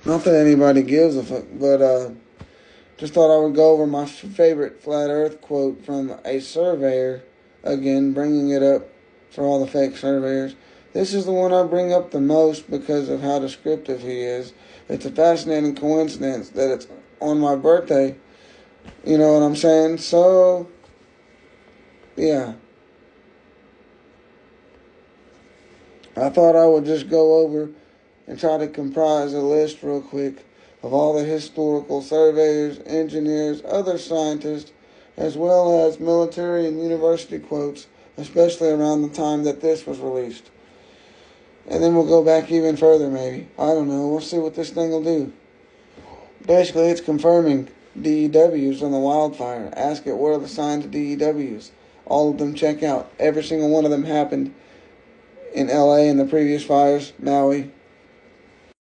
Not that anybody gives a fuck, but just thought I would go over my favorite flat earth quote from a surveyor, again, bringing it up for all the fake surveyors. This is the one I bring up the most because of how descriptive he is. It's a fascinating coincidence that it's on my birthday. You know what I'm saying? So, yeah. I thought I would just go over and try to comprise a list real quick of all the historical surveyors, engineers, other scientists, as well as military and university quotes, especially around the time that this was released. And then we'll go back even further, maybe. I don't know. We'll see what this thing will do. Basically, it's confirming DEWs on the wildfire. Ask it, what are the signs of DEWs? All of them check out. Every single one of them happened in LA in the previous fires, Maui.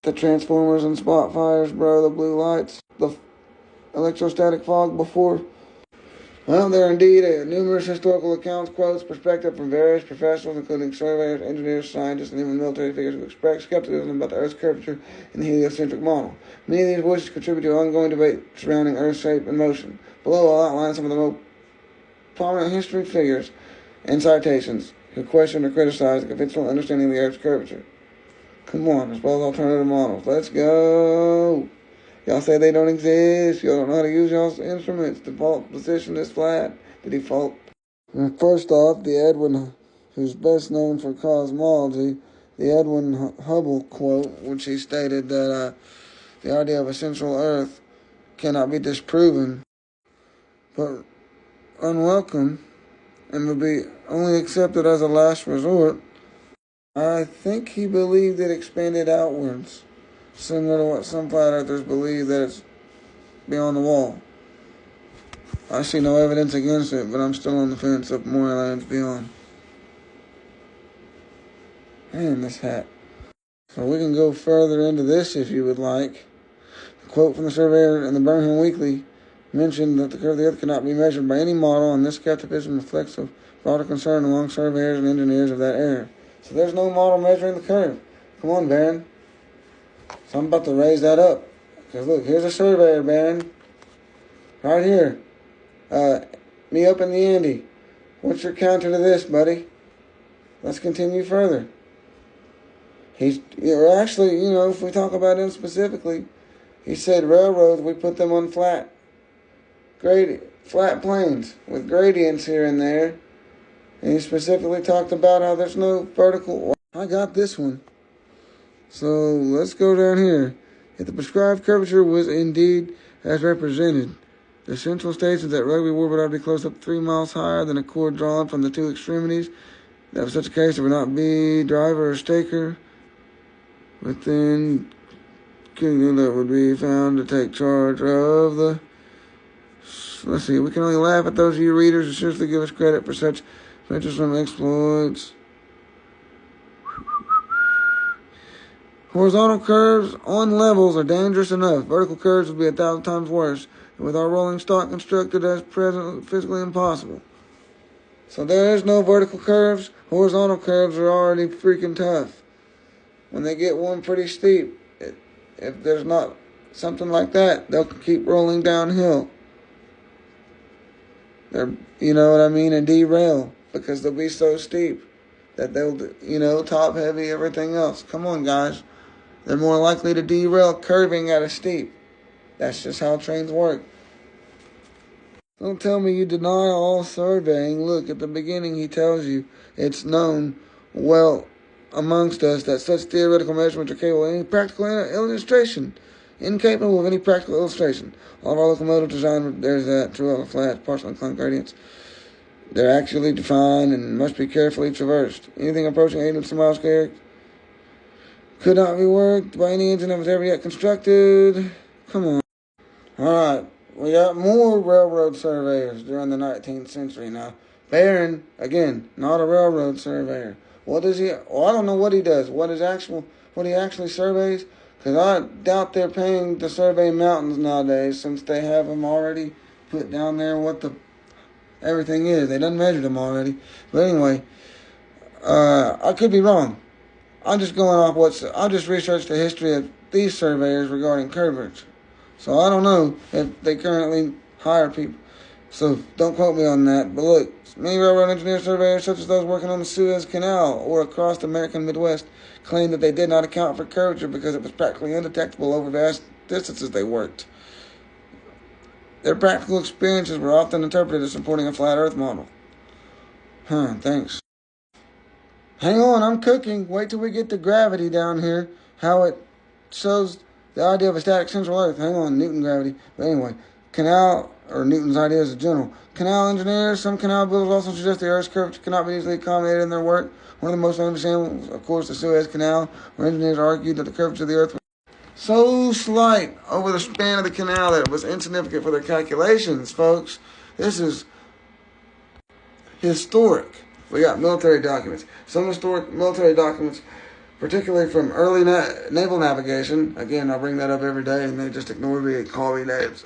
The transformers and spot fires, bro, the blue lights, the electrostatic fog before. Well, there are indeed numerous historical accounts, quotes, perspective from various professionals, including surveyors, engineers, scientists, and even military figures who express skepticism about the Earth's curvature and the heliocentric model. Many of these voices contribute to ongoing debate surrounding Earth's shape and motion. Below, I'll outline some of the most prominent history figures and citations who question or criticize the conventional understanding of the Earth's curvature. Come on, as well as alternative models. Let's go. Y'all say they don't exist. Y'all don't know how to use y'all's instruments. Default position is flat. The default. And first off, the Edwin, who's best known for cosmology, the Edwin Hubble quote, which he stated that the idea of a central Earth cannot be disproven, but unwelcome, and would be only accepted as a last resort. I think he believed it expanded outwards, similar to what some flat earthers believe that it's beyond the wall. I see no evidence against it, but I'm still on the fence of more lands beyond. Man, this hat. So we can go further into this if you would like. The quote from the surveyor in the Birmingham Weekly mentioned that the curve of the Earth cannot be measured by any model, and this skepticism reflects a broader concern among surveyors and engineers of that era. So there's no model measuring the curve. Come on, Baron. So I'm about to raise that up. Because look, here's a surveyor, Baron. Right here. Me up in the ante. What's your counter to this, buddy? Let's continue further. Actually, if we talk about him specifically, he said railroads, we put them on flat planes with gradients here and there. And he specifically talked about how there's no vertical. I got this one. So let's go down here. If the prescribed curvature was indeed as represented, the central station that rugby would not be close up 3 miles higher than a cord drawn from the two extremities. That was such a case, it would not be driver or staker. But then, that would be found to take charge of the. Let's see, we can only laugh at those of you readers who seriously give us credit for such venturesome exploits. Horizontal curves on levels are dangerous enough. Vertical curves would be 1,000 times worse. And with our rolling stock constructed as present, physically impossible. So there is no vertical curves. Horizontal curves are already freaking tough. When they get one pretty steep, if there's not something like that, they'll keep rolling downhill. You know what I mean? And derail. Because they'll be so steep that they'll, top heavy, everything else. Come on, guys. They're more likely to derail curving at a steep. That's just how trains work. Don't tell me you deny all surveying. Look, at the beginning he tells you it's known well amongst us that such theoretical measurements are capable of any practical illustration. Incapable of any practical illustration. All of our locomotive design, there's that, true level flats, partial inclined gradients. They're actually defined and must be carefully traversed. Anything approaching 800 miles per hour could not be worked by any engine that was ever yet constructed. Come on. Alright, we got more railroad surveyors during the 19th century. Now, Barron, again, not a railroad surveyor. What does he? Well, I don't know what he does. What he actually surveys? Because I doubt they're paying to survey mountains nowadays, since they have them already put down there what everything is. They done measured them already. But anyway, I could be wrong. I'm just going off I just researched the history of these surveyors regarding curvature. So I don't know if they currently hire people. So don't quote me on that. But look, many railroad engineer surveyors, such as those working on the Suez Canal or across the American Midwest, claim that they did not account for curvature because it was practically undetectable over vast distances they worked. Their practical experiences were often interpreted as supporting a flat Earth model. Thanks. Hang on, I'm cooking. Wait till we get to gravity down here. How it shows the idea of a static central Earth. Hang on, Newton gravity. But anyway, Newton's ideas in general. Canal engineers, some canal builders also suggest the Earth's curvature cannot be easily accommodated in their work. One of the most known examples, of course, the Suez Canal, where engineers argued that the curvature of the Earth was so slight over the span of the canal that it was insignificant for their calculations, folks. This is historic. We got military documents. Some historic military documents, particularly from early naval navigation. Again, I bring that up every day, and they just ignore me and call me names.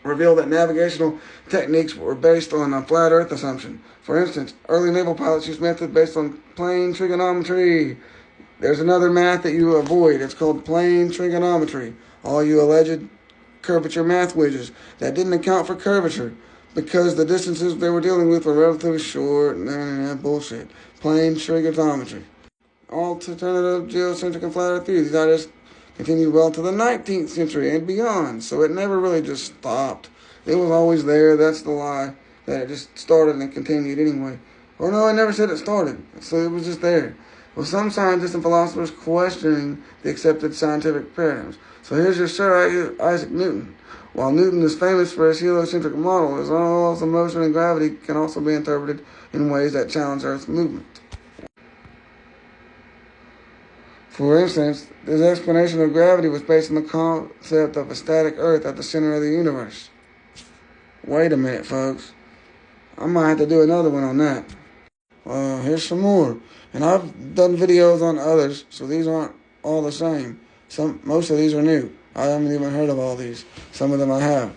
Reveal that navigational techniques were based on a flat Earth assumption. For instance, early naval pilots used methods based on plane trigonometry. There's another math that you avoid. It's called plane trigonometry. All you alleged curvature math widgets that didn't account for curvature because the distances they were dealing with were relatively short. Bullshit. Plane trigonometry. Alternative geocentric and flat Earth theory. These ideas continued well to the 19th century and beyond. So it never really just stopped. It was always there. That's the lie. That it just started and continued anyway. Or no, I never said it started. So it was just there. With some scientists and philosophers questioning the accepted scientific paradigms. So here's your Sir Isaac Newton. While Newton is famous for his heliocentric model, his laws of motion and gravity can also be interpreted in ways that challenge Earth's movement. For instance, his explanation of gravity was based on the concept of a static Earth at the center of the universe. Wait a minute, folks. I might have to do another one on that. Here's some more. And I've done videos on others, so these aren't all the same. Most of these are new. I haven't even heard of all these. Some of them I have.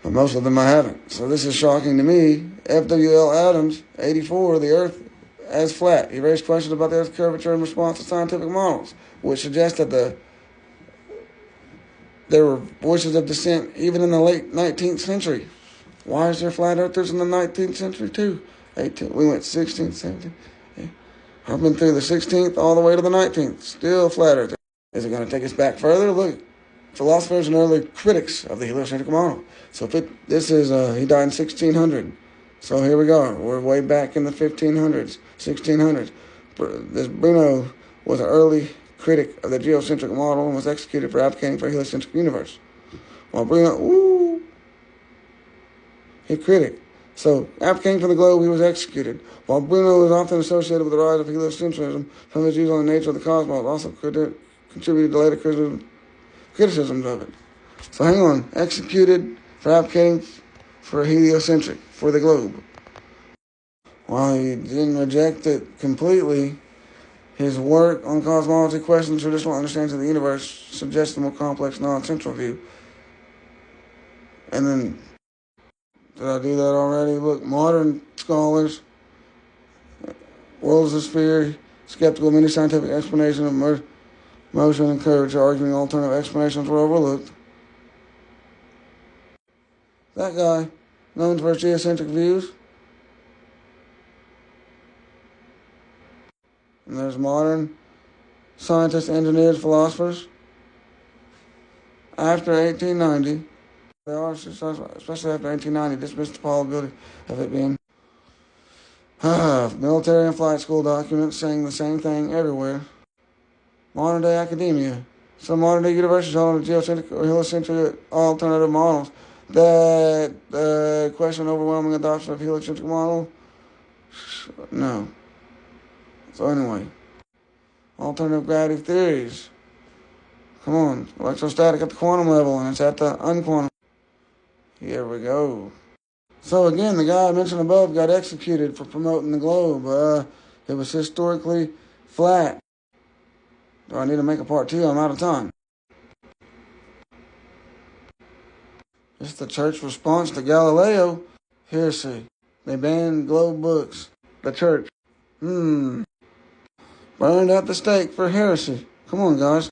But most of them I haven't. So this is shocking to me. F.W.L. Adams, 84, the Earth as flat. He raised questions about the Earth's curvature in response to scientific models, which suggest that there were voices of dissent even in the late 19th century. Why is there flat earthers in the 19th century too? 18th, we went 16th, 17th. Yeah. I've been through the 16th all the way to the 19th. Still flat earthers. Is it going to take us back further? Look, philosophers and early critics of the heliocentric model. So he died in 1600. So here we go. We're way back in the 1500s, 1600s. This Bruno was an early critic of the geocentric model and was executed for advocating for a heliocentric universe. While Bruno, he critic. So, advocating for the globe, he was executed. While Bruno was often associated with the rise of heliocentrism, some of his views on the nature of the cosmos also contributed to later criticisms of it. So hang on. Executed for advocating for heliocentric, for the globe. While he didn't reject it completely, his work on cosmology questions traditional understandings of the universe, suggests a more complex, non-central view. And then, did I do that already? Look, modern scholars, world as a sphere, skeptical of many scientific explanations of motion and curvature, arguing alternative explanations were overlooked. That guy, known for his geocentric views. And there's modern scientists, engineers, philosophers. After 1890, they are, especially after 1890, dismissed the possibility of it being military and flight school documents saying the same thing everywhere. Modern day academia. Some modern day universities hold geocentric or heliocentric alternative models that question overwhelming adoption of heliocentric model. No. So anyway, alternative gravity theories. Come on, electrostatic at the quantum level, and it's at the unquantum. Here we go. So again, the guy I mentioned above got executed for promoting the globe. It was historically flat. Do I need to make a part 2? I'm out of time. This is the church response to Galileo. Heresy. They banned globe books. The church. Burned at the stake for heresy. Come on, guys.